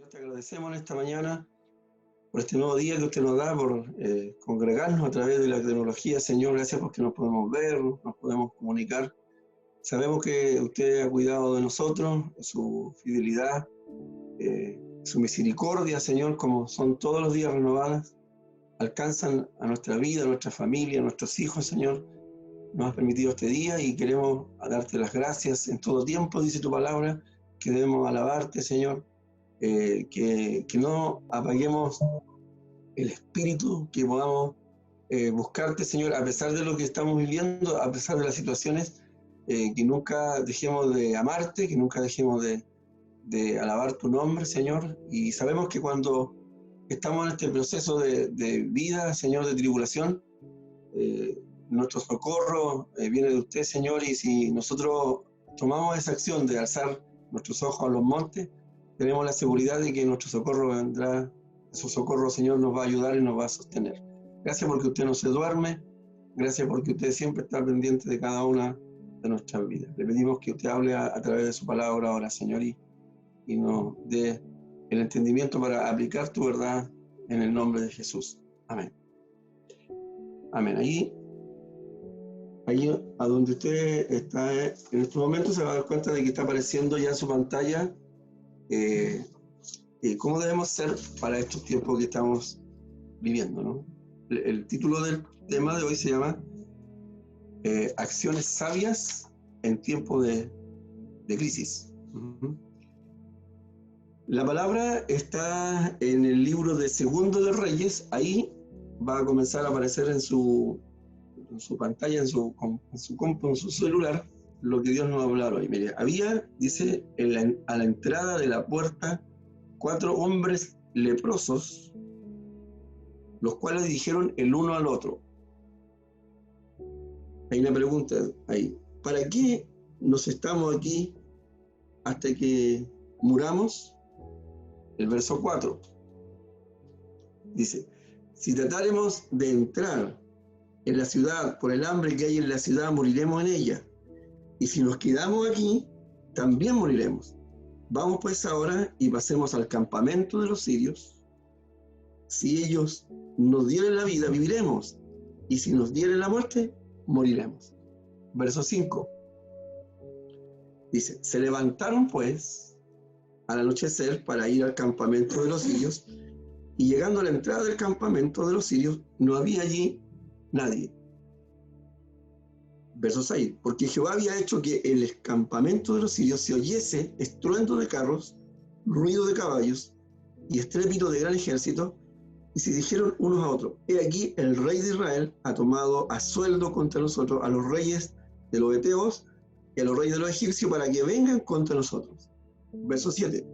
Señor, te agradecemos en esta mañana por este nuevo día que usted nos da, por congregarnos a través de la tecnología. Señor, gracias porque nos podemos ver, nos podemos comunicar. Sabemos que usted ha cuidado de nosotros, su fidelidad, su misericordia, Señor, como son todos los días renovadas, alcanzan a nuestra vida, a nuestra familia, a nuestros hijos, Señor. Nos has permitido este día y queremos darte las gracias en todo tiempo, dice tu palabra, que debemos alabarte, Señor, que no apaguemos el espíritu, que podamos buscarte, Señor, a pesar de lo que estamos viviendo, a pesar de las situaciones, que nunca dejemos de amarte, que nunca dejemos de alabar tu nombre, Señor. Y sabemos que cuando estamos en este proceso de vida, Señor, de tribulación, nuestro socorro viene de usted, Señor, y si nosotros tomamos esa acción de alzar nuestros ojos a los montes, tenemos la seguridad de que nuestro socorro vendrá, su socorro, Señor, nos va a ayudar y nos va a sostener. Gracias porque usted no se duerme, gracias porque usted siempre está pendiente de cada una de nuestras vidas. Le pedimos que usted hable a través de su palabra ahora, Señor, y nos dé el entendimiento para aplicar tu verdad en el nombre de Jesús. Amén. Amén. Ahí a donde usted está en este momento se va a dar cuenta de que está apareciendo ya en su pantalla cómo debemos ser para estos tiempos que estamos viviendo, ¿no? El título del tema de hoy se llama Acciones sabias en tiempos de crisis. La palabra está en el libro de Segundo de Reyes. Ahí va a comenzar a aparecer en su pantalla, en su compu, en su celular, lo que Dios nos va a hablar hoy. Mire, había, dice, a la entrada de la puerta 4 hombres leprosos, los cuales dijeron el uno al otro. Hay una pregunta ahí. ¿Para qué nos estamos aquí hasta que muramos? El verso 4 dice: si tratáremos de entrar en la ciudad por el hambre que hay en la ciudad, moriremos en ella. Y si nos quedamos aquí, también moriremos. Vamos pues ahora y pasemos al campamento de los sirios. Si ellos nos dieren la vida, viviremos. Y si nos dieren la muerte, moriremos. Verso 5 dice: se levantaron pues al anochecer para ir al campamento de los sirios, y llegando a la entrada del campamento de los sirios, no había allí nadie. Verso 6, porque Jehová había hecho que en el campamento de los sirios se oyese estruendo de carros, ruido de caballos y estrépito de gran ejército, y se dijeron unos a otros: he aquí el rey de Israel ha tomado a sueldo contra nosotros a los reyes de los heteos y a los reyes de los egipcios para que vengan contra nosotros. Verso 7,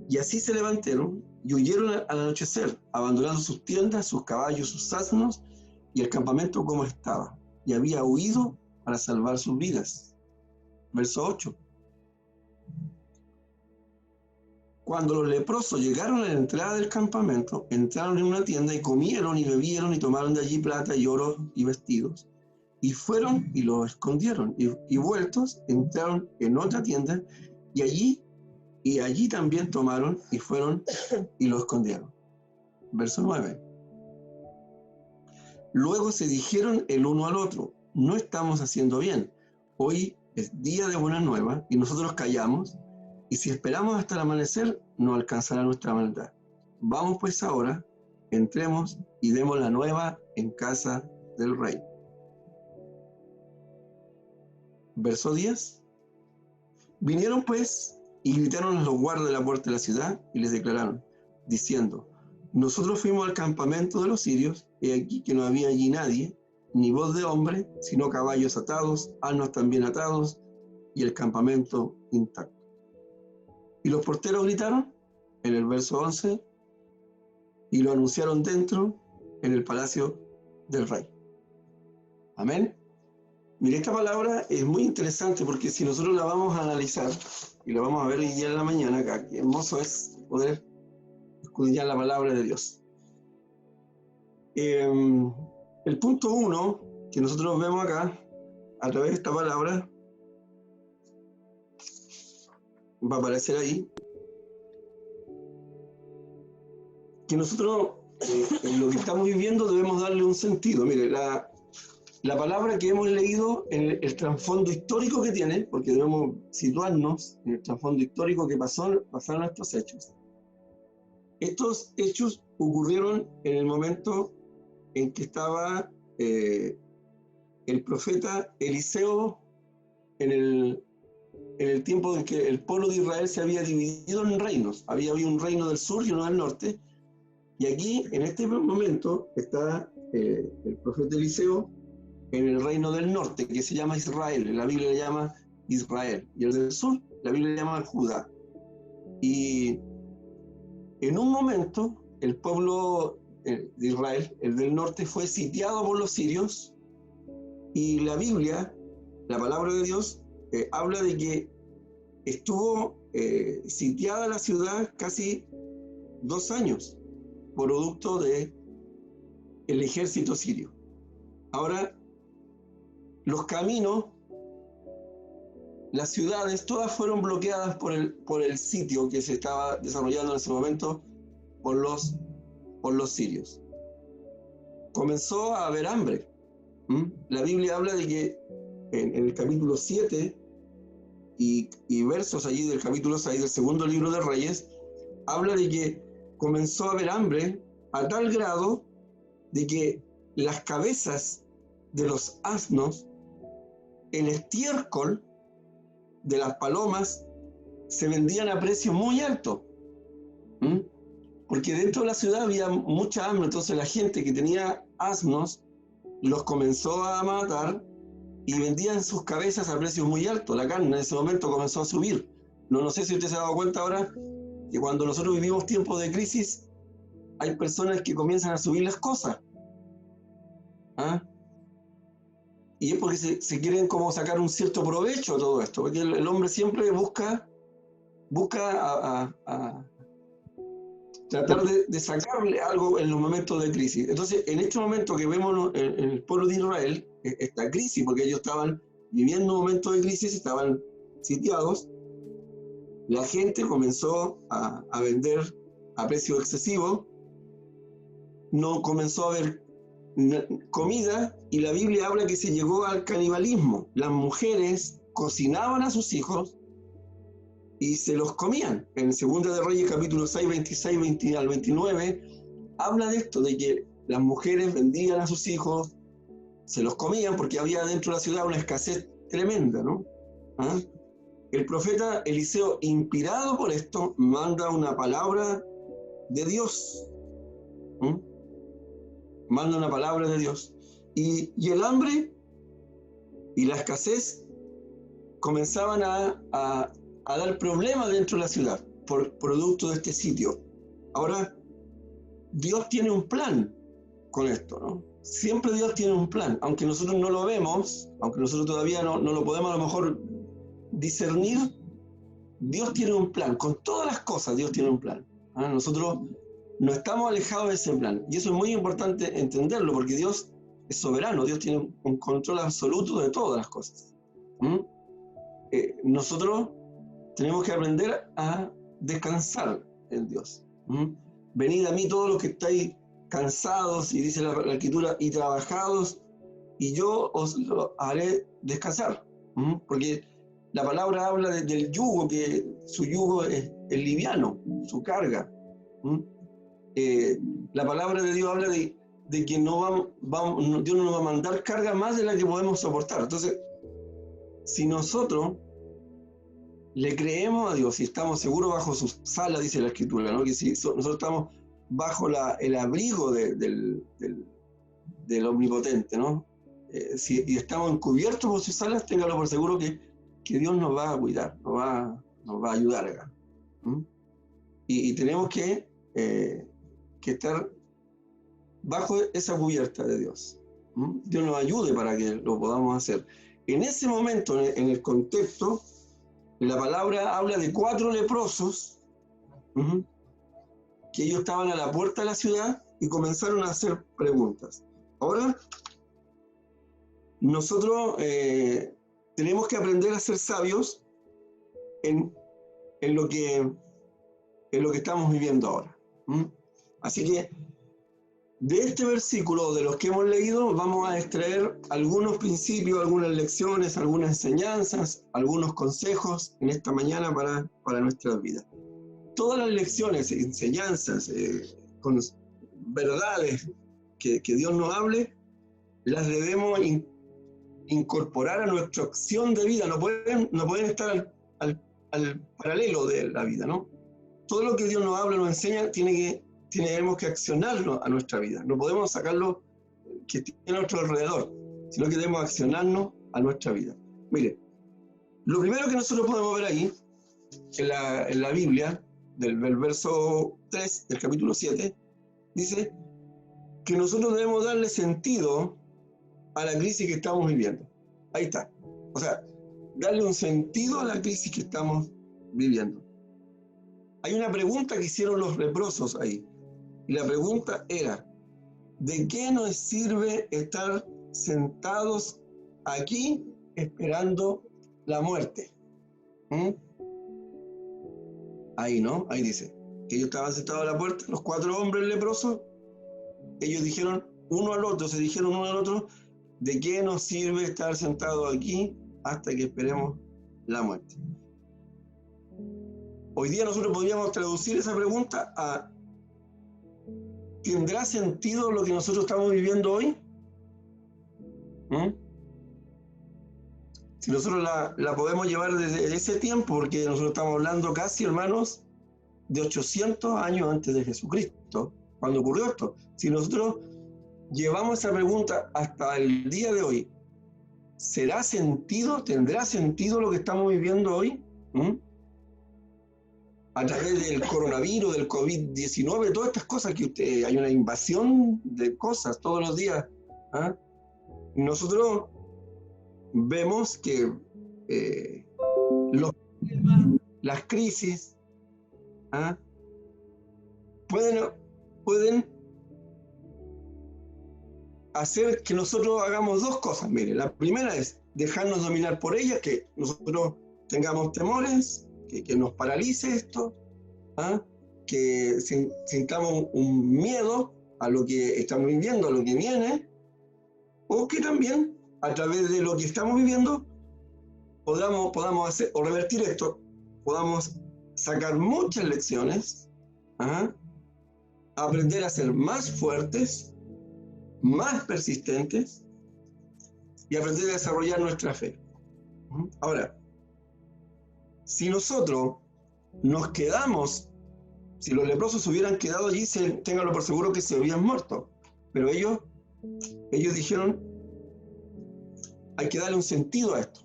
y así se levantaron y huyeron al anochecer, abandonando sus tiendas, sus caballos, sus asnos y el campamento como estaba, y había huido para salvar sus vidas. Verso 8, cuando los leprosos llegaron a la entrada del campamento, entraron en una tienda y comieron y bebieron y tomaron de allí plata y oro y vestidos, y fueron y lo escondieron, y vueltos entraron en otra tienda y allí también tomaron y fueron y lo escondieron. Verso 9, luego se dijeron el uno al otro: no estamos haciendo bien, hoy es día de buena nueva y nosotros callamos, y si esperamos hasta el amanecer no alcanzará nuestra maldad. Vamos pues ahora, entremos y demos la nueva en casa del rey. Verso 10, vinieron pues y gritaron a los guardas de la puerta de la ciudad y les declararon, diciendo: nosotros fuimos al campamento de los sirios, y aquí que no había allí nadie, ni voz de hombre, sino caballos atados, asnos también atados, y el campamento intacto. Y los porteros gritaron, en el verso 11, y lo anunciaron dentro, en el palacio del rey. Amén. Mire, esta palabra es muy interesante porque si nosotros la vamos a analizar, y la vamos a ver hoy día en la mañana acá, qué hermoso es poder escudriñar la palabra de Dios. El punto 1 que nosotros vemos acá, a través de esta palabra, va a aparecer ahí, que nosotros en lo que estamos viviendo debemos darle un sentido. Mire, la palabra que hemos leído, en el trasfondo histórico que tiene, porque debemos situarnos en el trasfondo histórico que pasaron estos hechos. Estos hechos ocurrieron en el momento en que estaba el profeta Eliseo en el tiempo en que el pueblo de Israel se había dividido en reinos. Había habido un reino del sur y uno del norte. Y aquí, en este momento, está el profeta Eliseo en el reino del norte, que se llama Israel. La Biblia le llama Israel. Y el del sur, la Biblia le llama Judá. Y en un momento, el pueblo de Israel, el del norte, fue sitiado por los sirios. Y la Biblia, la palabra de Dios, habla de que estuvo sitiada la ciudad casi 2 años, producto del ejército sirio. Ahora, los caminos, las ciudades, todas fueron bloqueadas por el sitio que se estaba desarrollando en ese momento por los sirios. Comenzó a haber hambre. La Biblia habla de que en el capítulo 7 y versos allí del capítulo 6 del segundo libro de Reyes, habla de que comenzó a haber hambre a tal grado de que las cabezas de los asnos, el estiércol de las palomas, se vendían a precio muy alto. Porque dentro de la ciudad había mucha hambre, entonces la gente que tenía asnos los comenzó a matar y vendían sus cabezas a precios muy altos. La carne en ese momento comenzó a subir. No sé si usted se ha dado cuenta ahora que cuando nosotros vivimos tiempos de crisis, hay personas que comienzan a subir las cosas. Y es porque se quieren como sacar un cierto provecho a todo esto, porque el hombre siempre busca a tratar de sacarle algo en los momentos de crisis. Entonces, en este momento que vemos en el pueblo de Israel, esta crisis, porque ellos estaban viviendo un momento de crisis, estaban sitiados, la gente comenzó a vender a precio excesivo, no comenzó a haber comida, y la Biblia habla que se llegó al canibalismo. Las mujeres cocinaban a sus hijos y se los comían. En Segunda de Reyes, capítulo 6, 26 20 al 29, habla de esto, de que las mujeres vendían a sus hijos, se los comían porque había dentro de la ciudad una escasez tremenda, ¿no? El profeta Eliseo, inspirado por esto, manda una palabra de Dios. Manda una palabra de Dios. Y el hambre y la escasez comenzaban a dar problemas dentro de la ciudad por producto de este sitio. Ahora, Dios tiene un plan con esto, ¿no? Siempre Dios tiene un plan, aunque nosotros no lo vemos, aunque nosotros todavía no lo podemos a lo mejor discernir. Dios tiene un plan, con todas las cosas Dios tiene un plan. Nosotros no estamos alejados de ese plan, y eso es muy importante entenderlo, porque Dios es soberano, Dios tiene un control absoluto de todas las cosas. Nosotros tenemos que aprender a descansar en Dios. Venid a mí todos los que estáis cansados, y dice la Escritura, y trabajados, y yo os lo haré descansar. Porque la palabra habla del yugo, que su yugo es liviano, su carga. La palabra de Dios habla de que Dios no nos va a mandar carga más de la que podemos soportar. Entonces, si nosotros le creemos a Dios y estamos seguros bajo su sala, dice la Escritura, ¿no? Que si nosotros estamos bajo el abrigo del Omnipotente, ¿no? Y estamos encubiertos por sus alas, téngalo por seguro que Dios nos va a cuidar, nos va a ayudar acá. Y tenemos que estar bajo esa cubierta de Dios. Dios nos ayude para que lo podamos hacer. En ese momento, en el contexto, la palabra habla de 4 leprosos, que ellos estaban a la puerta de la ciudad y comenzaron a hacer preguntas. Ahora, nosotros tenemos que aprender a ser sabios en lo que estamos viviendo ahora. Así que de este versículo, de los que hemos leído, vamos a extraer algunos principios, algunas lecciones, algunas enseñanzas, algunos consejos en esta mañana para nuestras vidas. Todas las lecciones, enseñanzas, con verdades que Dios nos hable, las debemos incorporar a nuestra acción de vida. No pueden estar al paralelo de la vida, ¿no? Todo lo que Dios nos habla, nos enseña, tenemos que accionarlo a nuestra vida. No podemos sacarlo que esté a nuestro alrededor, sino que debemos accionarnos a nuestra vida. Mire, lo primero que nosotros podemos ver ahí, en la Biblia, del verso 3 del capítulo 7, dice que nosotros debemos darle sentido a la crisis que estamos viviendo. Ahí está. O sea, darle un sentido a la crisis que estamos viviendo. Hay una pregunta que hicieron los leprosos ahí. Y la pregunta era, ¿de qué nos sirve estar sentados aquí esperando la muerte? Ahí, ¿no? Ahí dice que ellos estaban sentados a la puerta, los 4 hombres leprosos. Ellos dijeron uno al otro, ¿de qué nos sirve estar sentados aquí hasta que esperemos la muerte? Hoy día nosotros podríamos traducir esa pregunta a ¿tendrá sentido lo que nosotros estamos viviendo hoy? Si nosotros la podemos llevar desde ese tiempo, porque nosotros estamos hablando casi, hermanos, de 800 años antes de Jesucristo, cuando ocurrió esto. Si nosotros llevamos esa pregunta hasta el día de hoy, ¿tendrá sentido lo que estamos viviendo hoy? A través del coronavirus, del COVID-19, todas estas cosas hay una invasión de cosas todos los días. Nosotros vemos que las crisis pueden hacer que nosotros hagamos 2 cosas. Mire, la primera es dejarnos dominar por ellas, que nosotros tengamos temores, que nos paralice esto, que sintamos un miedo a lo que estamos viviendo, a lo que viene, o que también a través de lo que estamos viviendo podamos hacer o revertir esto, podamos sacar muchas lecciones, aprender a ser más fuertes, más persistentes y aprender a desarrollar nuestra fe. Ahora, si nosotros nos quedamos, si los leprosos hubieran quedado allí, ténganlo por seguro que se habían muerto. Pero ellos dijeron, hay que darle un sentido a esto.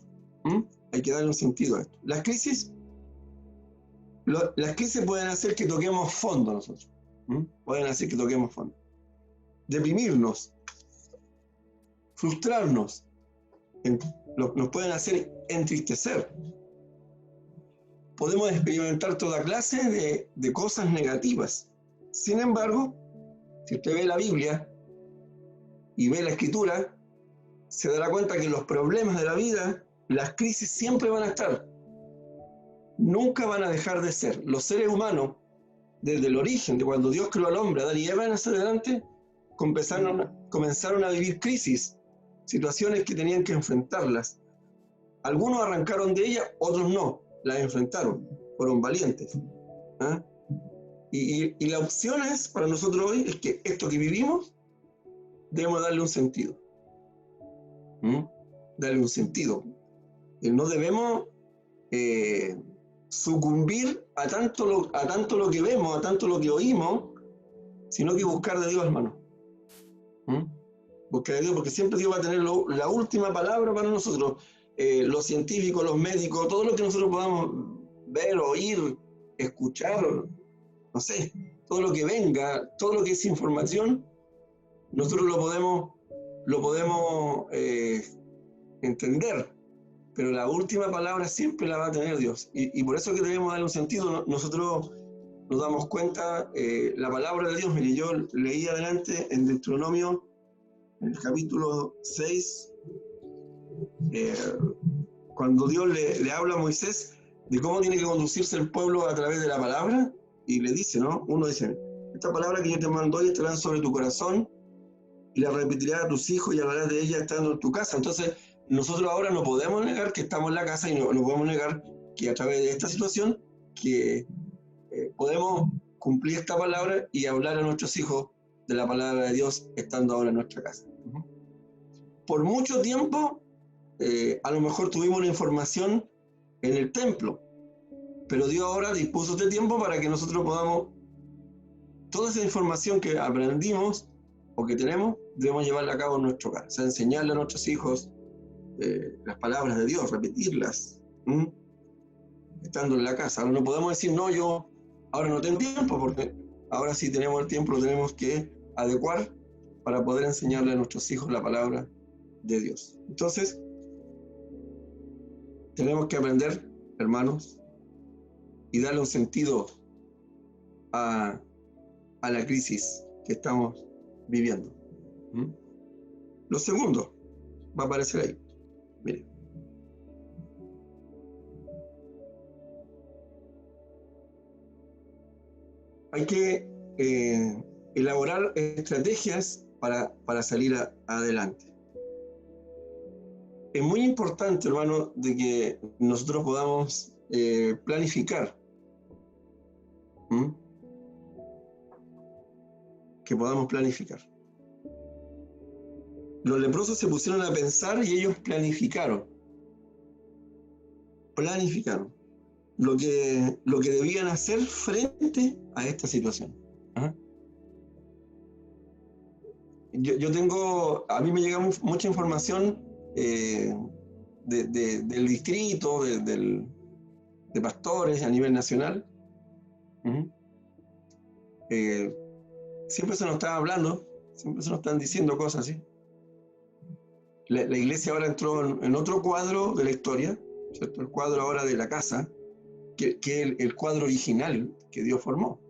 Hay que darle un sentido a esto. Las crisis pueden hacer que toquemos fondo nosotros. Pueden hacer que toquemos fondo. Deprimirnos, frustrarnos, nos pueden hacer entristecer. Podemos experimentar toda clase de cosas negativas. Sin embargo, si usted ve la Biblia y ve la Escritura, se dará cuenta que los problemas de la vida, las crisis siempre van a estar. Nunca van a dejar de ser. Los seres humanos, desde el origen, de cuando Dios creó al hombre, Adán y Eva en hacia adelante, comenzaron a vivir crisis, situaciones que tenían que enfrentarlas. Algunos arrancaron de ellas, otros no. Las enfrentaron, fueron valientes. Y la opción es, para nosotros hoy, es que esto que vivimos, debemos darle un sentido. Darle un sentido. No debemos sucumbir a tanto lo que vemos, a tanto lo que oímos, sino que buscar de Dios, hermano. Buscar de Dios, porque siempre Dios va a tener la última palabra para nosotros. Los científicos, los médicos, todo lo que nosotros podamos ver, oír, escuchar, no sé, todo lo que venga, todo lo que es información, nosotros lo podemos entender, pero la última palabra siempre la va a tener Dios, y por eso que debemos darle un sentido. Nosotros nos damos cuenta, la palabra de Dios, mire, yo leí adelante en Deuteronomio, en el capítulo 6, cuando Dios le habla a Moisés de cómo tiene que conducirse el pueblo a través de la palabra, y le dice, ¿no? Uno dice, Esta palabra que yo te mando hoy estarán sobre tu corazón y la repetirás a tus hijos y hablarás de ella estando en tu casa. Entonces, nosotros ahora no podemos negar que estamos en la casa y no podemos negar que a través de esta situación que podemos cumplir esta palabra y hablar a nuestros hijos de la palabra de Dios estando ahora en nuestra casa. Por mucho tiempo, a lo mejor tuvimos la información en el templo, pero Dios ahora dispuso este tiempo para que nosotros podamos, toda esa información que aprendimos o que tenemos, debemos llevarla a cabo en nuestro hogar, o sea, enseñarle a nuestros hijos las palabras de Dios, repetirlas, estando en la casa. Ahora no podemos decir, no, yo ahora no tengo tiempo, porque ahora sí tenemos el tiempo, lo tenemos que adecuar para poder enseñarle a nuestros hijos la palabra de Dios. Entonces, tenemos que aprender, hermanos, y darle un sentido a la crisis que estamos viviendo. Lo segundo va a aparecer ahí. Miren. Hay que elaborar estrategias para salir adelante. Es muy importante, hermano, de que nosotros podamos planificar. Que podamos planificar. Los leprosos se pusieron a pensar y ellos planificaron. Lo que debían hacer frente a esta situación. Yo tengo, a mí me llega mucha información del distrito, de pastores a nivel nacional. Siempre se nos está hablando, siempre se nos están diciendo cosas así. La iglesia ahora entró en otro cuadro de la historia, ¿cierto? El cuadro ahora de la casa, que el cuadro original que Dios formó.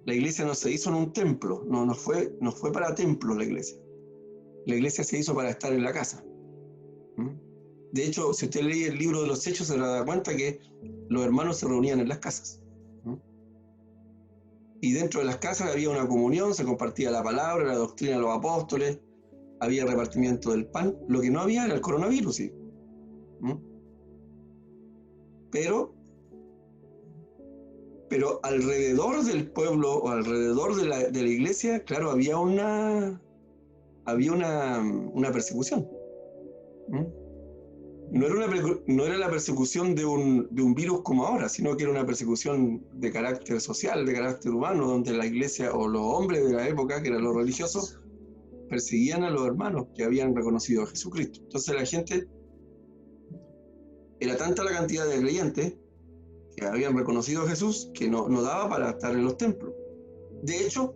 La iglesia no se hizo en un templo, no fue para templo la iglesia. La iglesia se hizo para estar en la casa. De hecho, si usted lee el libro de los Hechos, se da cuenta que los hermanos se reunían en las casas. Y dentro de las casas había una comunión, se compartía la palabra, la doctrina de los apóstoles, había repartimiento del pan. Lo que no había era el coronavirus, sí. Pero alrededor del pueblo o alrededor de la iglesia, claro, había una persecución. No era la persecución de un virus como ahora, sino que era una persecución de carácter social, de carácter humano, donde la iglesia o los hombres de la época, que eran los religiosos, perseguían a los hermanos que habían reconocido a Jesucristo. Entonces la gente, era tanta la cantidad de creyentes que habían reconocido a Jesús que no daba para estar en los templos. De hecho,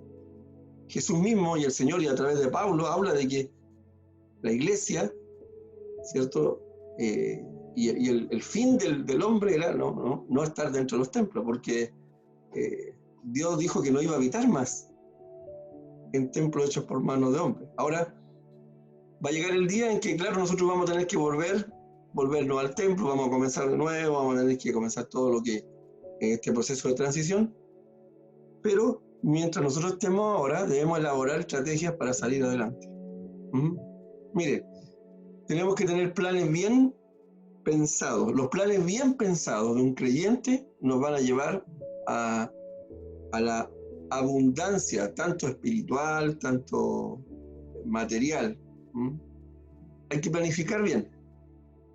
Jesús mismo y el Señor, y a través de Pablo, habla de que la iglesia, ¿cierto? Y el fin del hombre era no estar dentro de los templos, porque Dios dijo que no iba a habitar más en templos hechos por manos de hombres. Ahora va a llegar el día en que, claro, nosotros vamos a tener que volvernos al templo, vamos a comenzar de nuevo, vamos a tener que comenzar todo lo que este proceso de transición, pero mientras nosotros estemos ahora, debemos elaborar estrategias para salir adelante. Mire, tenemos que tener planes bien pensados. Los planes bien pensados de un creyente nos van a llevar a la abundancia, tanto espiritual, tanto material. Hay que planificar bien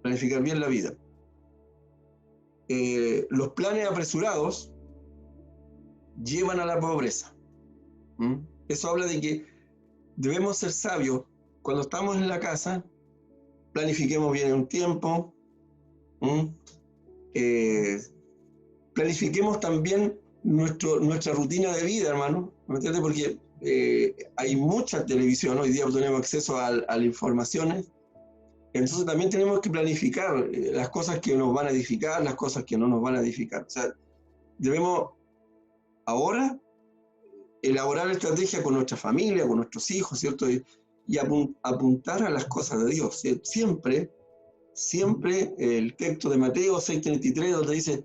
la vida. Los planes apresurados llevan a la pobreza. Eso habla de que debemos ser sabios. Cuando estamos en la casa, planifiquemos bien un tiempo. Planifiquemos también nuestra rutina de vida, hermano. ¿Me entiendes? Porque hay mucha televisión, hoy día tenemos acceso a las informaciones. Entonces también tenemos que planificar las cosas que nos van a edificar, las cosas que no nos van a edificar. O sea, debemos ahora elaborar estrategia con nuestra familia, con nuestros hijos, ¿cierto? Y apuntar a las cosas de Dios. Siempre el texto de Mateo 6:33, donde dice,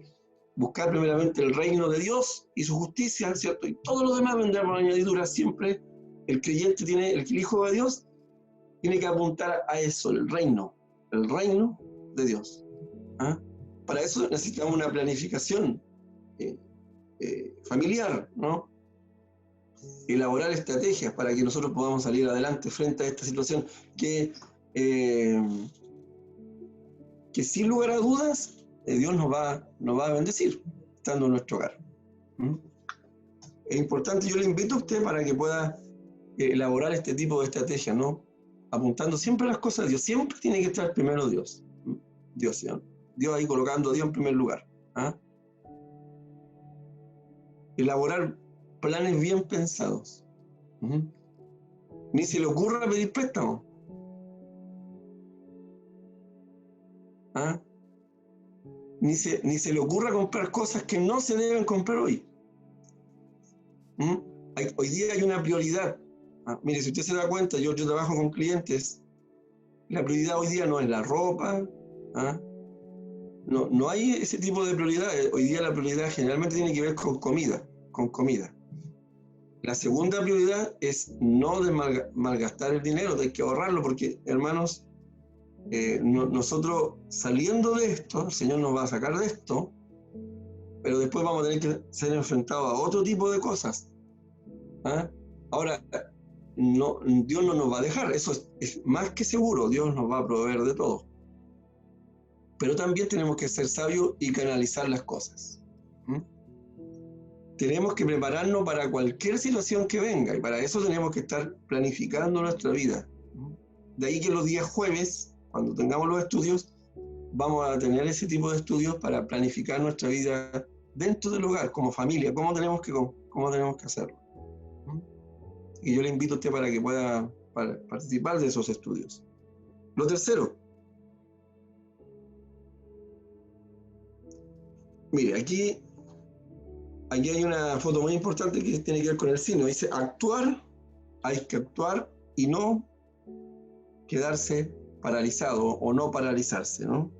buscar primeramente el reino de Dios y su justicia, ¿cierto? Y todo lo demás vendrá por añadidura. Siempre el creyente el hijo de Dios tiene que apuntar a eso, el reino de Dios. ¿Ah? Para eso necesitamos una planificación familiar, ¿no? Elaborar estrategias para que nosotros podamos salir adelante frente a esta situación que sin lugar a dudas Dios nos va a bendecir estando en nuestro hogar. ¿Mm? Es importante, yo le invito a usted para que pueda elaborar este tipo de estrategias, ¿no? Apuntando siempre a las cosas de Dios. Siempre tiene que estar primero Dios. ¿Mm? Dios, ¿no? Dios ahí colocando a Dios en primer lugar. ¿Ah? Elaborar planes bien pensados. ¿Mm? Ni se le ocurra pedir préstamo. ¿Ah? Ni se le ocurra comprar cosas que no se deben comprar hoy. ¿Mm? Hoy día hay una prioridad. ¿Ah? Mire, si usted se da cuenta, yo trabajo con clientes, la prioridad hoy día no es la ropa. ¿Ah? No hay ese tipo de prioridades. Hoy día la prioridad generalmente tiene que ver con comida. La segunda prioridad es no de malgastar el dinero, hay que ahorrarlo, porque, hermanos, nosotros saliendo de esto, el Señor nos va a sacar de esto, pero después vamos a tener que ser enfrentados a otro tipo de cosas. ¿Ah? Ahora, Dios no nos va a dejar, eso es más que seguro, Dios nos va a proveer de todo. Pero también tenemos que ser sabios y canalizar las cosas. ¿Mm? Tenemos que prepararnos para cualquier situación que venga, y para eso tenemos que estar planificando nuestra vida. De ahí que los días jueves, cuando tengamos los estudios, vamos a tener ese tipo de estudios para planificar nuestra vida dentro del hogar, como familia, cómo tenemos que hacerlo. Y yo le invito a usted para que pueda participar de esos estudios. Lo tercero, mire, aquí hay una foto muy importante que tiene que ver con el signo. Dice hay que actuar y no quedarse paralizado o no paralizarse, ¿no?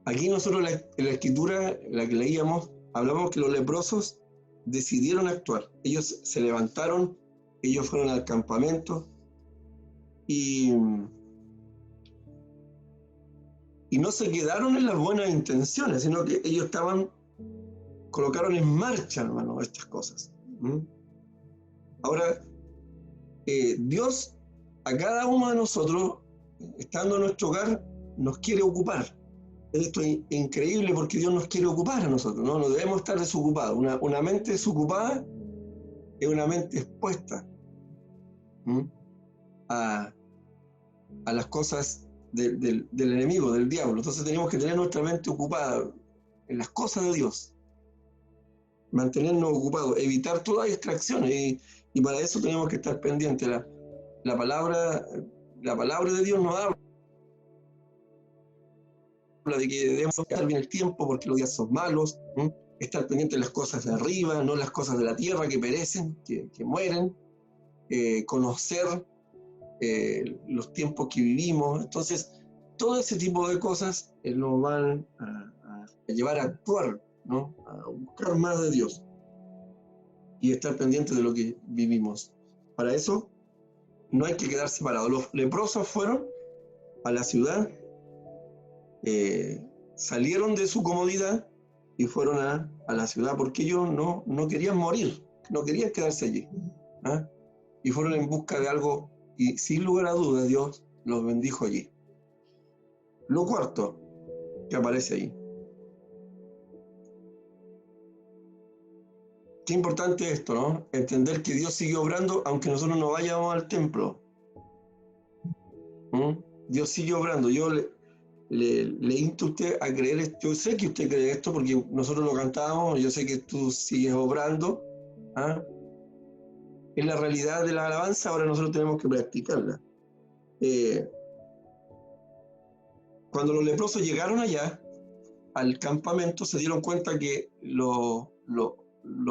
Aquí nosotros en la escritura, la que leíamos, hablamos que los leprosos decidieron actuar. Ellos se levantaron, ellos fueron al campamento y no se quedaron en las buenas intenciones, sino que ellos colocaron en marcha, hermano, estas cosas. Ahora, Dios a cada uno de nosotros, estando en nuestro hogar, nos quiere ocupar. Esto es increíble porque Dios nos quiere ocupar a nosotros, ¿no? No debemos estar desocupados. Una mente desocupada es una mente expuesta a las cosas del enemigo, del diablo. Entonces tenemos que tener nuestra mente ocupada en las cosas de Dios. Mantenernos ocupados, evitar todas las distracciones. Y para eso tenemos que estar pendientes. La palabra de Dios nos habla de que debemos estar bien el tiempo porque los días son malos, estar pendiente de las cosas de arriba, no las cosas de la tierra que perecen, que mueren, conocer los tiempos que vivimos. Entonces, todo ese tipo de cosas nos van a llevar a actuar, ¿no? A buscar más de Dios y estar pendiente de lo que vivimos. Para eso, no hay que quedar separados. Los leprosos fueron a la ciudad, salieron de su comodidad y fueron a la ciudad porque ellos no querían morir, no querían quedarse allí. ¿Ah? Y fueron en busca de algo y sin lugar a dudas Dios los bendijo allí. Lo cuarto que aparece ahí. Qué importante esto, ¿no? Entender que Dios sigue obrando aunque nosotros no vayamos al templo. Dios sigue obrando. Yo le insto a usted a creer esto. Yo sé que usted cree esto porque nosotros lo cantábamos. Yo sé que tú sigues obrando. ¿Ah? Es la realidad de la alabanza, ahora nosotros tenemos que practicarla. Cuando los leprosos llegaron allá al campamento, se dieron cuenta que los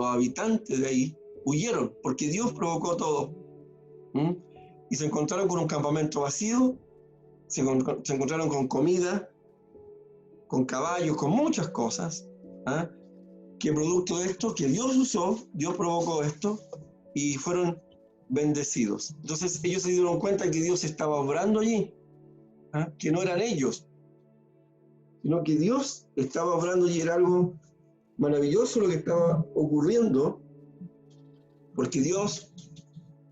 habitantes de ahí huyeron porque Dios provocó todo. Y se encontraron con un campamento vacío, se encontraron con comida, con caballos, con muchas cosas, ¿ah? Que producto de esto, que Dios usó, Dios provocó esto, y fueron bendecidos. Entonces ellos se dieron cuenta que Dios estaba obrando allí, ¿ah? Que no eran ellos, sino que Dios estaba obrando y era algo maravilloso lo que estaba ocurriendo, porque Dios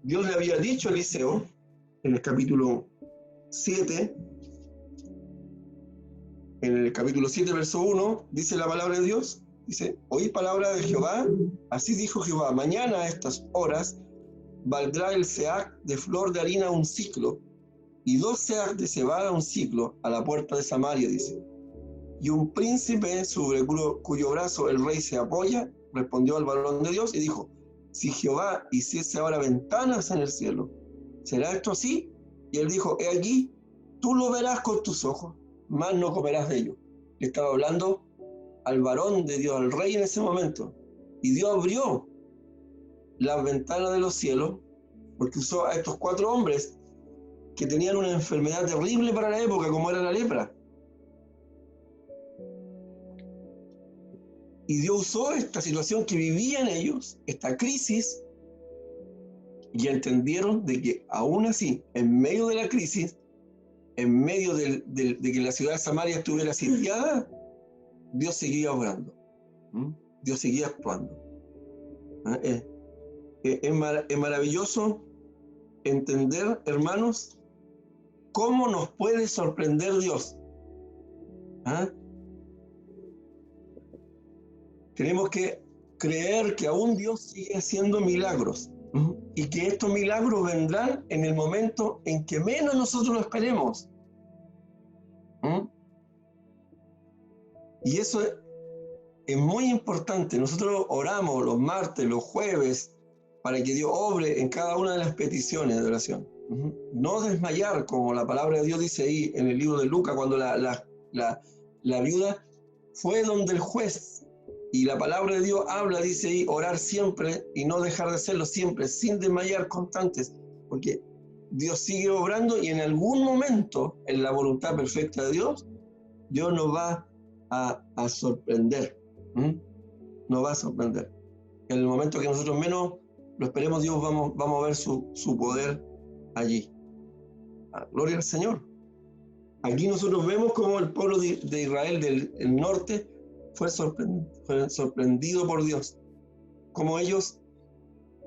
le había dicho a Eliseo, en el capítulo 7, verso 1, dice la palabra de Dios, dice, oí palabra de Jehová, así dijo Jehová, mañana a estas horas valdrá el seah de flor de harina un ciclo, y 2 seahs de cebada un ciclo, a la puerta de Samaria, dice. Y un príncipe sobre cuyo brazo el rey se apoya, respondió al varón de Dios y dijo, si Jehová hiciese ahora ventanas en el cielo, ¿será esto así? Y él dijo, he aquí, tú lo verás con tus ojos, mas no comerás de ello. Le estaba hablando al varón de Dios, al rey en ese momento. Y Dios abrió las ventanas de los cielos, porque usó a estos 4 hombres que tenían una enfermedad terrible para la época, como era la lepra. Y Dios usó esta situación que vivían ellos, esta crisis, y entendieron de que aún así, en medio de la crisis, en medio de que la ciudad de Samaria estuviera sitiada, Dios seguía obrando. Dios seguía actuando. Es maravilloso entender, hermanos, cómo nos puede sorprender Dios. ¿Ah? Tenemos que creer que aún Dios sigue haciendo milagros y que estos milagros vendrán en el momento en que menos nosotros lo esperemos. Y eso es muy importante. Nosotros oramos los martes, los jueves, para que Dios obre en cada una de las peticiones de oración. No desmayar, como la palabra de Dios dice ahí en el libro de Lucas, cuando la viuda fue donde el juez, y la palabra de Dios habla, dice ahí, orar siempre y no dejar de hacerlo siempre, sin desmayar, constantes, porque Dios sigue obrando y en algún momento, en la voluntad perfecta de Dios, Dios nos va a sorprender. Nos va a sorprender. En el momento que nosotros menos lo esperemos, Dios vamos a ver su poder allí. Gloria al Señor. Aquí nosotros vemos cómo el pueblo de Israel del norte fue sorprendido por Dios. Cómo ellos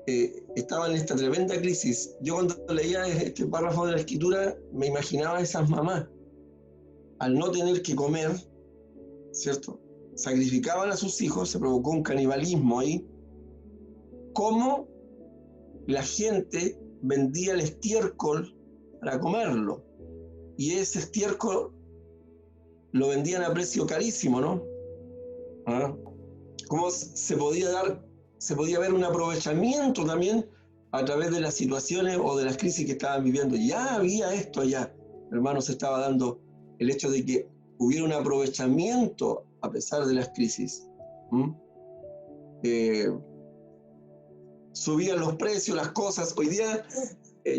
estaban en esta tremenda crisis. Yo cuando leía este párrafo de la Escritura me imaginaba a esas mamás, al no tener que comer, ¿cierto? Sacrificaban a sus hijos, se provocó un canibalismo ahí. Cómo la gente vendía el estiércol para comerlo. Y ese estiércol lo vendían a precio carísimo, ¿no? Cómo se podía ver un aprovechamiento también a través de las situaciones o de las crisis que estaban viviendo. Ya había esto allá, hermanos, se estaba dando el hecho de que hubiera un aprovechamiento a pesar de las crisis. Subían los precios, las cosas. Hoy día,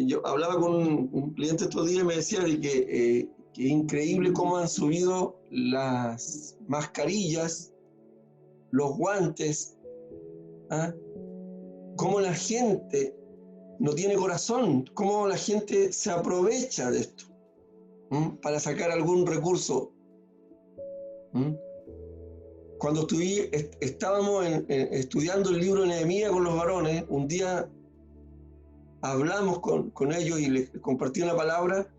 yo hablaba con un cliente estos días y me decía de que es increíble cómo han subido las mascarillas, los guantes, cómo la gente no tiene corazón, cómo la gente se aprovecha de esto para sacar algún recurso. Cuando estábamos estudiando el libro de Nehemías con los varones, un día hablamos con ellos y les compartí una palabra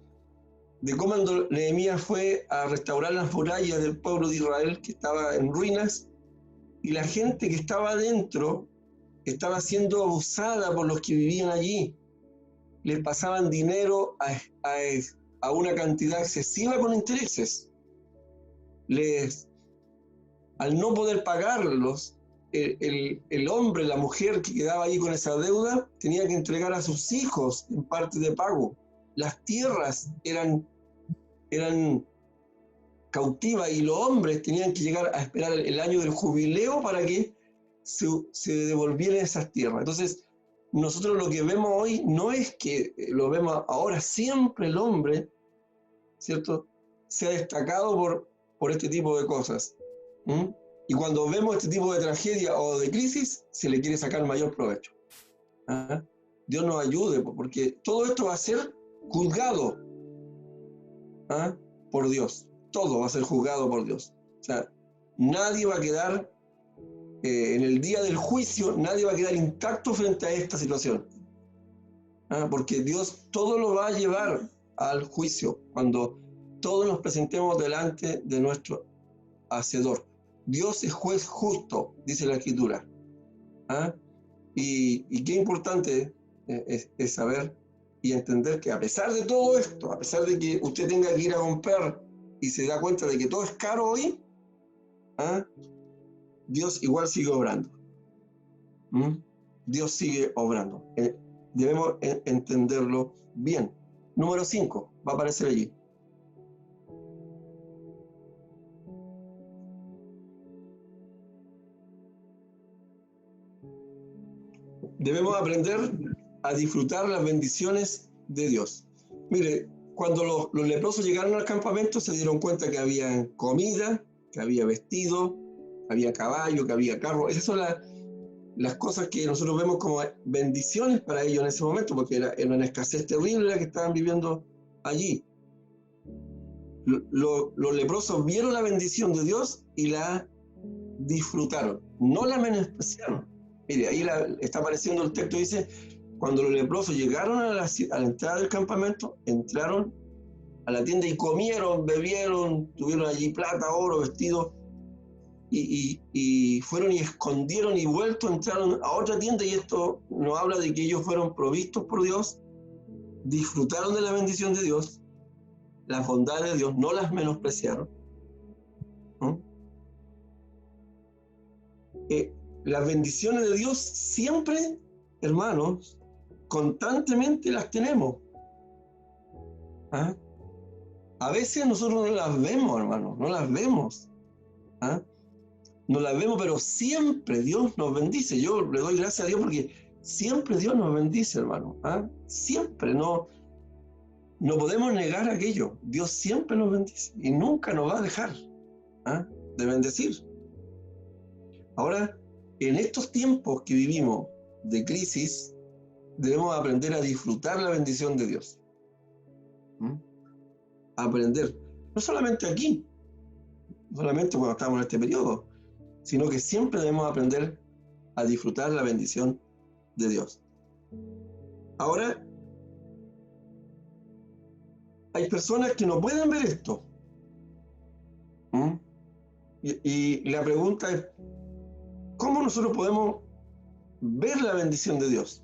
de cómo Nehemías fue a restaurar las murallas del pueblo de Israel que estaba en ruinas, y la gente que estaba adentro estaba siendo abusada por los que vivían allí. Les pasaban dinero a una cantidad excesiva con intereses. Al no poder pagarlos, el hombre, la mujer que quedaba ahí con esa deuda, tenía que entregar a sus hijos en parte de pago. Las tierras eran cautivas y los hombres tenían que llegar a esperar el año del jubileo para que se devolvieran esas tierras. Entonces, nosotros lo que vemos hoy no es que lo vemos ahora, siempre el hombre, ¿cierto?, se ha destacado por este tipo de cosas. Y cuando vemos este tipo de tragedia o de crisis, se le quiere sacar mayor provecho. ¿Ah? Dios nos ayude, porque todo esto va a ser juzgado, ¿ah?, por Dios. Todo va a ser juzgado por Dios. O sea, nadie va a quedar, en el día del juicio, nadie va a quedar intacto frente a esta situación. ¿Ah? Porque Dios todo lo va a llevar al juicio cuando todos nos presentemos delante de nuestro Hacedor. Dios es juez justo, dice la Escritura. ¿Ah? Y qué importante es saber y entender que a pesar de todo esto, a pesar de que usted tenga que ir a comprar y se da cuenta de que todo es caro hoy, ¿ah?, Dios igual sigue obrando. Dios sigue obrando. Debemos entenderlo bien. Número 5, va a aparecer allí. Debemos aprender a disfrutar las bendiciones de Dios. Mire, cuando los leprosos llegaron al campamento, se dieron cuenta que había comida, que había vestido, que había caballo, que había carro. Esas son las cosas que nosotros vemos como bendiciones para ellos en ese momento, porque era una escasez terrible la que estaban viviendo allí. Los leprosos vieron la bendición de Dios y la disfrutaron, no la menospreciaron. Mire, ahí está apareciendo el texto, dice: cuando los leprosos llegaron a la entrada del campamento, entraron a la tienda y comieron, bebieron, tuvieron allí plata, oro, vestidos, y fueron y escondieron y vuelto, entraron a otra tienda, y esto nos habla de que ellos fueron provistos por Dios, disfrutaron de la bendición de Dios, las bondades de Dios, no las menospreciaron. ¿No? Las bendiciones de Dios siempre, hermanos, constantemente las tenemos. ¿Ah? A veces nosotros no las vemos, hermanos, no las vemos. ¿Ah? No las vemos, pero siempre Dios nos bendice. Yo le doy gracias a Dios porque siempre Dios nos bendice, hermano. ¿Ah? Siempre, no podemos negar aquello. Dios siempre nos bendice y nunca nos va a dejar, ¿ah?, de bendecir. Ahora, en estos tiempos que vivimos de crisis, debemos aprender a disfrutar la bendición de Dios. Aprender, no solamente aquí, no solamente cuando estamos en este periodo, sino que siempre debemos aprender a disfrutar la bendición de Dios. Ahora, hay personas que no pueden ver esto. Y la pregunta es, ¿cómo nosotros podemos ver la bendición de Dios?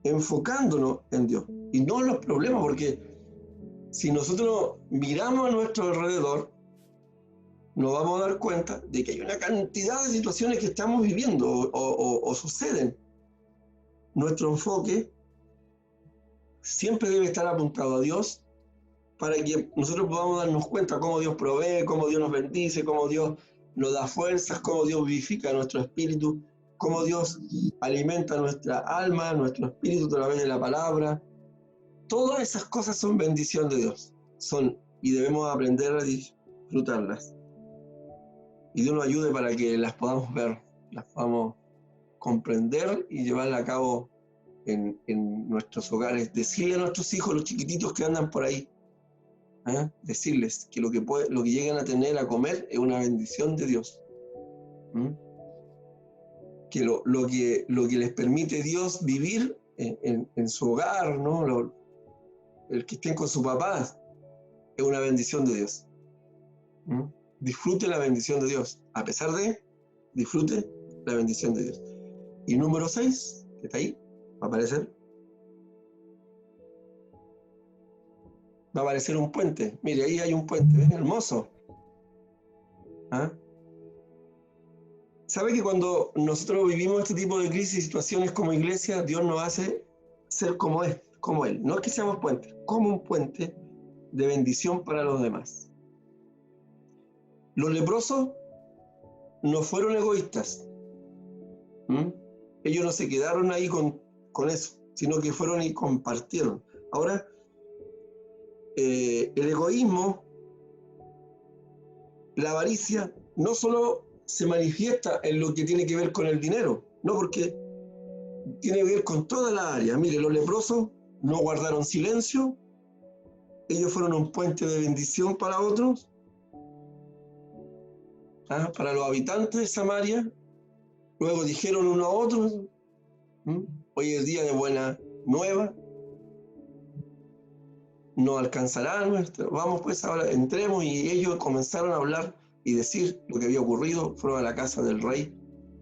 Enfocándonos en Dios y no en los problemas, porque si nosotros miramos a nuestro alrededor, nos vamos a dar cuenta de que hay una cantidad de situaciones que estamos viviendo o suceden. Nuestro enfoque siempre debe estar apuntado a Dios, para que nosotros podamos darnos cuenta cómo Dios provee, cómo Dios nos bendice, cómo Dios nos da fuerzas, cómo Dios vivifica nuestro espíritu, cómo Dios alimenta nuestra alma, nuestro espíritu a través de la palabra. Todas esas cosas son bendición de Dios, y debemos aprender a disfrutarlas. Y Dios nos ayude para que las podamos ver, las podamos comprender y llevarlas a cabo en nuestros hogares. Decirle a nuestros hijos, los chiquititos que andan por ahí, decirles que lo que llegan a tener a comer es una bendición de Dios. Que lo que les permite Dios vivir en su hogar, ¿no? El que estén con su papá es una bendición de Dios. Disfrute la bendición de Dios. A pesar de, disfrute la bendición de Dios. Y número 6, que está ahí, va a aparecer. Va a aparecer un puente. Mire, ahí hay un puente, ¿ves? Hermoso. ¿Ah? ¿Sabe que cuando nosotros vivimos este tipo de crisis y situaciones como iglesia, Dios nos hace ser como Él? No es que seamos puentes, como un puente de bendición para los demás. Los leprosos no fueron egoístas. Ellos no se quedaron ahí con eso, sino que fueron y compartieron. Ahora, el egoísmo, la avaricia, no solo se manifiesta en lo que tiene que ver con el dinero, no, porque tiene que ver con toda la área. Mire, los leprosos no guardaron silencio, ellos fueron un puente de bendición para otros, para los habitantes de Samaria. Luego dijeron uno a otro, hoy es día de buena nueva, no alcanzará nuestro. Vamos pues ahora, entremos. Y ellos comenzaron a hablar y decir lo que había ocurrido. Fueron a la casa del rey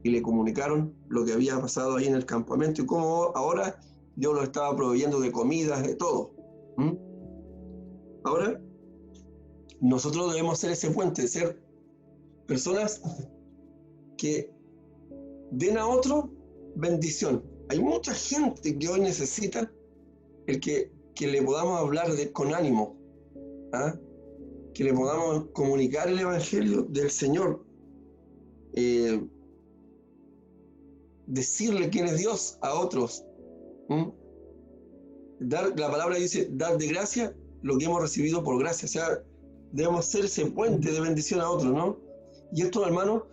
y le comunicaron lo que había pasado ahí en el campamento y cómo ahora Dios lo estaba proveyendo de comidas, de todo. Ahora, nosotros debemos ser ese puente, ser personas que den a otro bendición. Hay mucha gente que hoy necesita el que le podamos hablar con ánimo, que le podamos comunicar el Evangelio del Señor, decirle quién es Dios a otros. La palabra dice, dar de gracia lo que hemos recibido por gracia. O sea, debemos ser ese puente de bendición a otros, ¿no? Y esto, hermano,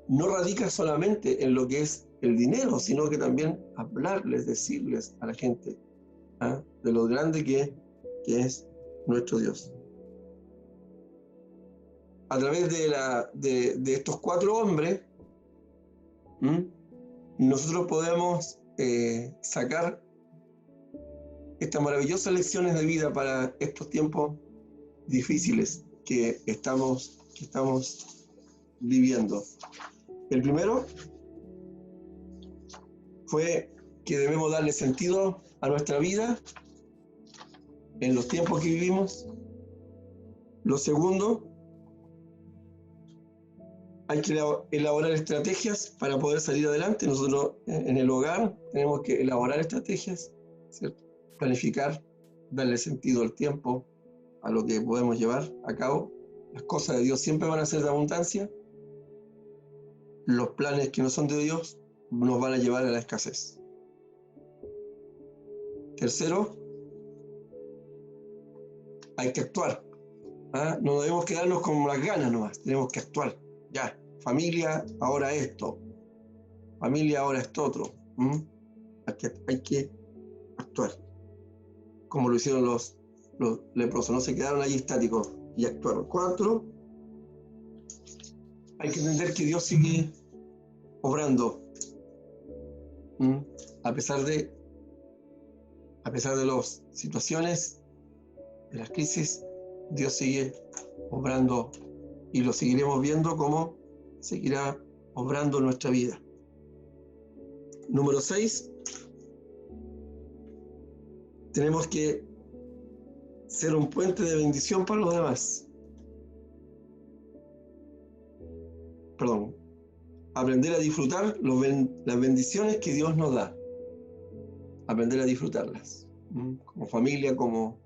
no radica solamente en lo que es el dinero, sino que también hablarles, decirles a la gente de lo grande que es nuestro Dios. A través de estos 4 hombres, nosotros podemos sacar estas maravillosas lecciones de vida para estos tiempos difíciles que estamos viviendo. El primero fue que debemos darle sentido a nuestra vida en los tiempos que vivimos. Lo segundo, hay que elaborar estrategias para poder salir adelante. Nosotros en el hogar tenemos que elaborar estrategias, ¿cierto? Planificar, darle sentido al tiempo, a lo que podemos llevar a cabo. Las cosas de Dios siempre van a ser de abundancia. Los planes que no son de Dios nos van a llevar a la escasez. Tercero, hay que actuar. No debemos quedarnos con las ganas nomás, tenemos que actuar. Ya, familia, ahora esto. Familia, ahora esto otro. Hay que actuar. Como lo hicieron los leprosos, no se quedaron allí estáticos y actuaron. 4, hay que entender que Dios sigue obrando. A pesar de las situaciones, de las crisis, Dios sigue obrando y lo seguiremos viendo cómo seguirá obrando en nuestra vida. Número 6, tenemos que ser un puente de bendición para los demás. Perdón. Aprender a disfrutar las bendiciones que Dios nos da. Aprender a disfrutarlas. Como familia, como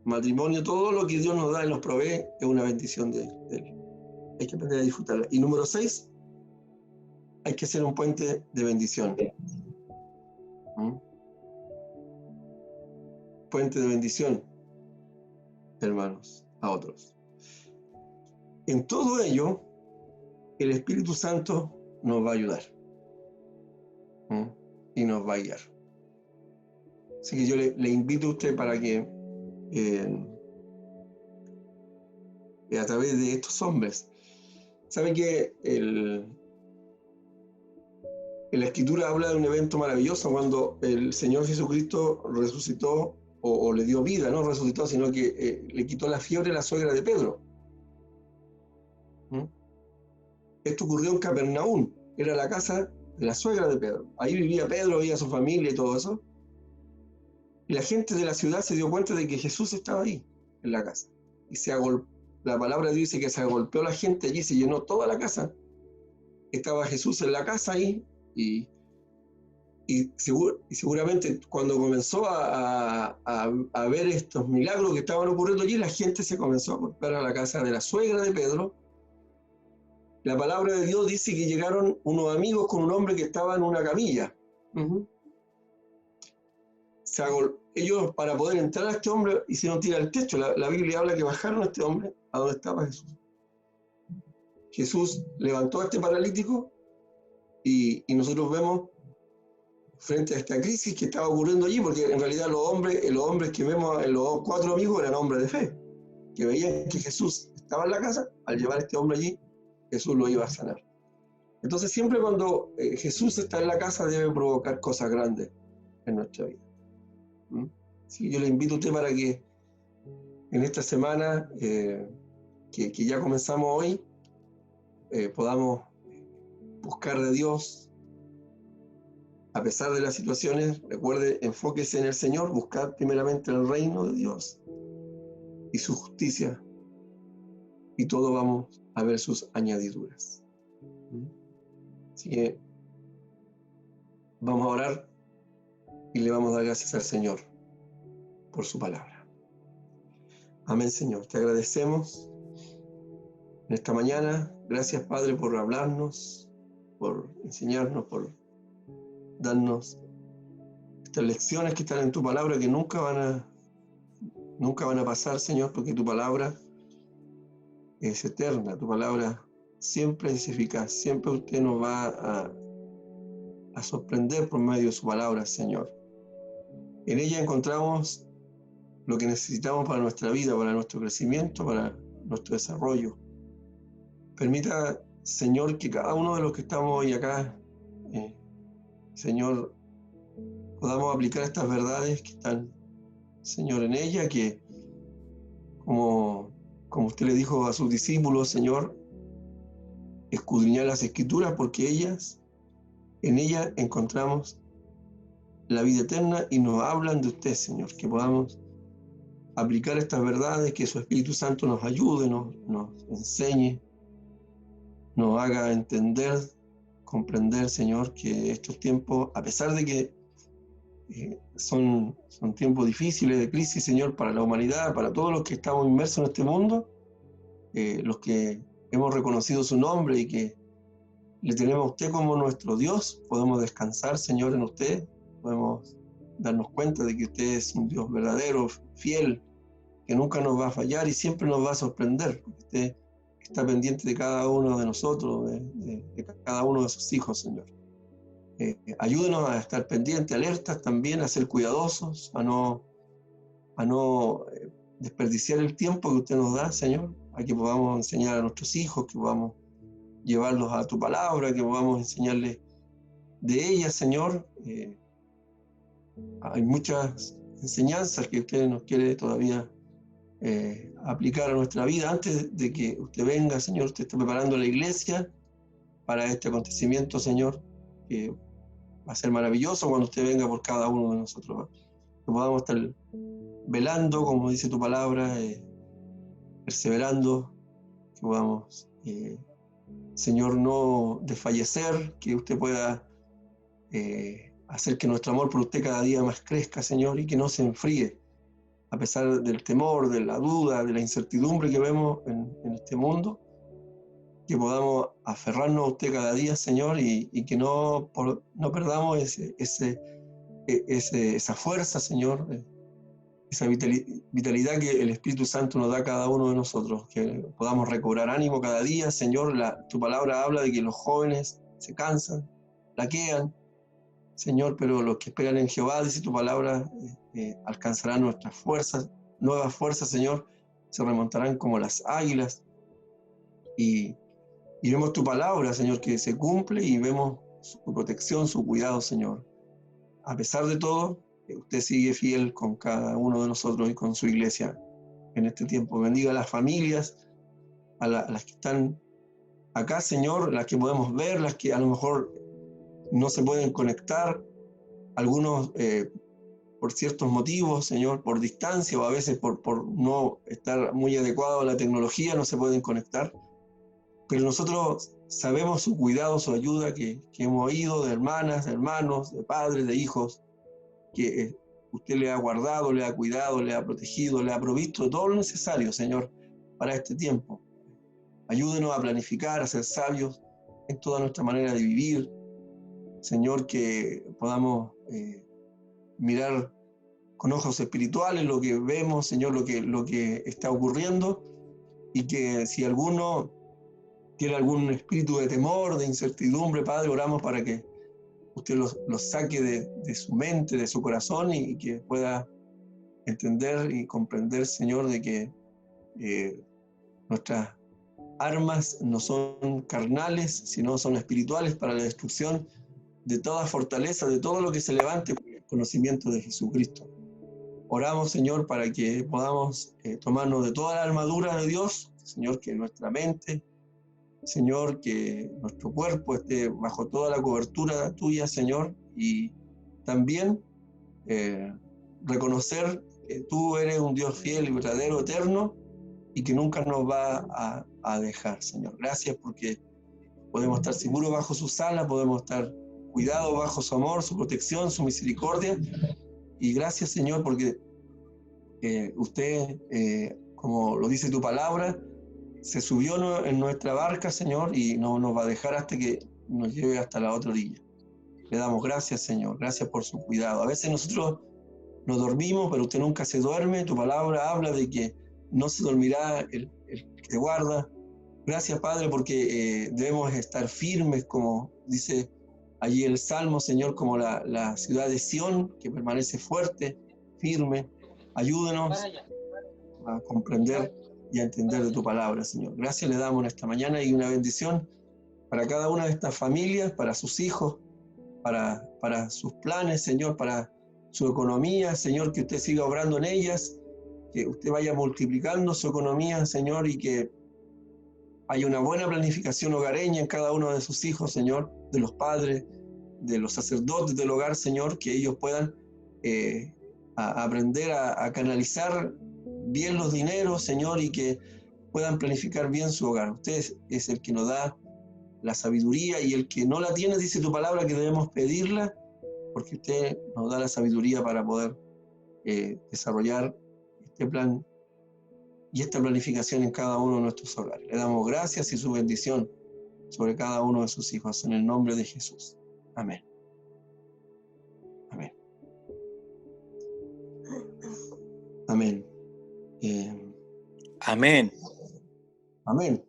matrimonio, todo lo que Dios nos da y nos provee es una bendición de Él. Hay que aprender a disfrutarla. Y número 6, hay que ser un puente de bendición. Puente de bendición, hermanos, a otros. En todo ello, el Espíritu Santo nos va a ayudar y nos va a guiar. Así que yo le invito a usted para que a través de estos hombres, ¿sabe que la Escritura habla de un evento maravilloso cuando el Señor Jesucristo resucitó o le dio vida, no resucitó, sino que le quitó la fiebre a la suegra de Pedro? Esto ocurrió en Capernaum, era la casa de la suegra de Pedro. Ahí vivía Pedro, vivía su familia y todo eso. Y la gente de la ciudad se dio cuenta de que Jesús estaba ahí, en la casa. Y la palabra dice que se agolpeó la gente allí, se llenó toda la casa. Estaba Jesús en la casa ahí, y seguramente cuando comenzó a ver estos milagros que estaban ocurriendo allí, la gente se comenzó a acercar a la casa de la suegra de Pedro. La palabra de Dios dice que llegaron unos amigos con un hombre que estaba en una camilla. Ellos, para poder entrar a este hombre, hicieron tirar el techo. La Biblia habla que bajaron a este hombre a donde estaba Jesús. Jesús levantó a este paralítico y nosotros vemos frente a esta crisis que estaba ocurriendo allí, porque en realidad los hombres que vemos en los 4 amigos eran hombres de fe, que veían que Jesús estaba en la casa. Al llevar a este hombre allí, Jesús lo iba a sanar. Entonces siempre cuando Jesús está en la casa debe provocar cosas grandes en nuestra vida. Sí, yo le invito a usted para que en esta semana que ya comenzamos hoy, podamos buscar de Dios a pesar de las situaciones. Recuerde, enfóquese en el Señor, buscar primeramente el reino de Dios y su justicia, y todo vamos a ver sus añadiduras. Así que vamos a orar y le vamos a dar gracias al Señor por su palabra. Amén, Señor. Te agradecemos en esta mañana. Gracias, Padre, por hablarnos, por enseñarnos, por darnos estas lecciones que están en tu palabra, que nunca van a pasar, Señor, porque tu palabra es eterna, tu palabra siempre es eficaz, siempre usted nos va a sorprender por medio de su palabra, Señor. En ella encontramos lo que necesitamos para nuestra vida, para nuestro crecimiento, para nuestro desarrollo. Permita, Señor, que cada uno de los que estamos hoy acá, Señor, podamos aplicar estas verdades que están, Señor, en ella, que como usted le dijo a sus discípulos, Señor, escudriñar las Escrituras, porque en ellas encontramos la vida eterna y nos hablan de usted, Señor. Que podamos aplicar estas verdades, que su Espíritu Santo nos ayude, nos enseñe, nos haga entender, comprender, Señor, que estos tiempos, a pesar de que son tiempos difíciles de crisis, Señor, para la humanidad, para todos los que estamos inmersos en este mundo, los que hemos reconocido su nombre y que le tenemos a usted como nuestro Dios, podemos descansar, Señor, en usted, podemos darnos cuenta de que usted es un Dios verdadero, fiel, que nunca nos va a fallar y siempre nos va a sorprender, porque usted está pendiente de cada uno de nosotros, de cada uno de sus hijos, Señor. Ayúdenos a estar pendientes, alertas también, a ser cuidadosos, a no desperdiciar el tiempo que usted nos da, Señor, a que podamos enseñar a nuestros hijos, que podamos llevarlos a tu palabra, que podamos enseñarles de ella, Señor. Hay muchas enseñanzas que usted nos quiere todavía aplicar a nuestra vida. Antes de que usted venga, Señor, usted está preparando la iglesia para este acontecimiento, Señor, que va a ser maravilloso cuando usted venga por cada uno de nosotros, que podamos estar velando, como dice tu palabra, perseverando, que podamos, Señor, no desfallecer, que usted pueda hacer que nuestro amor por usted cada día más crezca, Señor, y que no se enfríe, a pesar del temor, de la duda, de la incertidumbre que vemos en este mundo, que podamos aferrarnos a usted cada día, Señor, y que no perdamos esa fuerza, Señor, esa vitalidad que el Espíritu Santo nos da a cada uno de nosotros, que podamos recobrar ánimo cada día, Señor. Tu palabra habla de que los jóvenes se cansan, flaquean, Señor, pero los que esperan en Jehová, dice tu palabra, alcanzarán nuestras fuerzas, nuevas fuerzas, Señor, se remontarán como las águilas. Y vemos tu palabra, Señor, que se cumple, y vemos su protección, su cuidado, Señor. A pesar de todo, usted sigue fiel con cada uno de nosotros y con su iglesia en este tiempo. Bendiga a las familias, a las que están acá, Señor, las que podemos ver, las que a lo mejor no se pueden conectar, algunos por ciertos motivos, Señor, por distancia, o a veces por no estar muy adecuado a la tecnología, no se pueden conectar. Pero nosotros sabemos su cuidado, su ayuda, que hemos oído de hermanas, de hermanos, de padres, de hijos, que usted le ha guardado, le ha cuidado, le ha protegido, le ha provisto de todo lo necesario, Señor, para este tiempo. Ayúdenos a planificar, a ser sabios en toda nuestra manera de vivir, Señor, que podamos mirar con ojos espirituales lo que vemos, Señor, lo que está ocurriendo, y que si alguno tiene algún espíritu de temor, de incertidumbre, Padre, oramos para que usted los saque de su mente, de su corazón, y que pueda entender y comprender, Señor, de que nuestras armas no son carnales, sino son espirituales para la destrucción de toda fortaleza, de todo lo que se levante por el conocimiento de Jesucristo. Oramos, Señor, para que podamos tomarnos de toda la armadura de Dios, Señor, que nuestra mente, Señor, que nuestro cuerpo esté bajo toda la cobertura tuya, Señor, y también reconocer que tú eres un Dios fiel y verdadero, eterno, y que nunca nos va a dejar, Señor. Gracias porque podemos estar seguros bajo su sala, podemos estar cuidados bajo su amor, su protección, su misericordia. Y gracias, Señor, porque usted, como lo dice tu palabra, se subió en nuestra barca, Señor, y no nos va a dejar hasta que nos lleve hasta la otra orilla. Le damos gracias, Señor, gracias por su cuidado. A veces nosotros nos dormimos, pero usted nunca se duerme. Tu palabra habla de que no se dormirá el que te guarda. Gracias, Padre, porque debemos estar firmes, como dice allí el Salmo, Señor, como la ciudad de Sión, que permanece fuerte, firme. Ayúdenos a comprender y a entender de tu palabra, Señor. Gracias le damos en esta mañana, y una bendición para cada una de estas familias, para sus hijos, para sus planes, Señor, para su economía, Señor, que usted siga obrando en ellas, que usted vaya multiplicando su economía, Señor, y que haya una buena planificación hogareña en cada uno de sus hijos, Señor, de los padres, de los sacerdotes del hogar, Señor, que ellos puedan aprender a canalizar bien los dineros, Señor, y que puedan planificar bien su hogar. Usted es el que nos da la sabiduría, y el que no la tiene, dice tu palabra, que debemos pedirla, porque usted nos da la sabiduría para poder desarrollar este plan y esta planificación en cada uno de nuestros hogares. Le damos gracias y su bendición sobre cada uno de sus hijos, en el nombre de Jesús. Amén. Amén. Amén. Amén. Amén.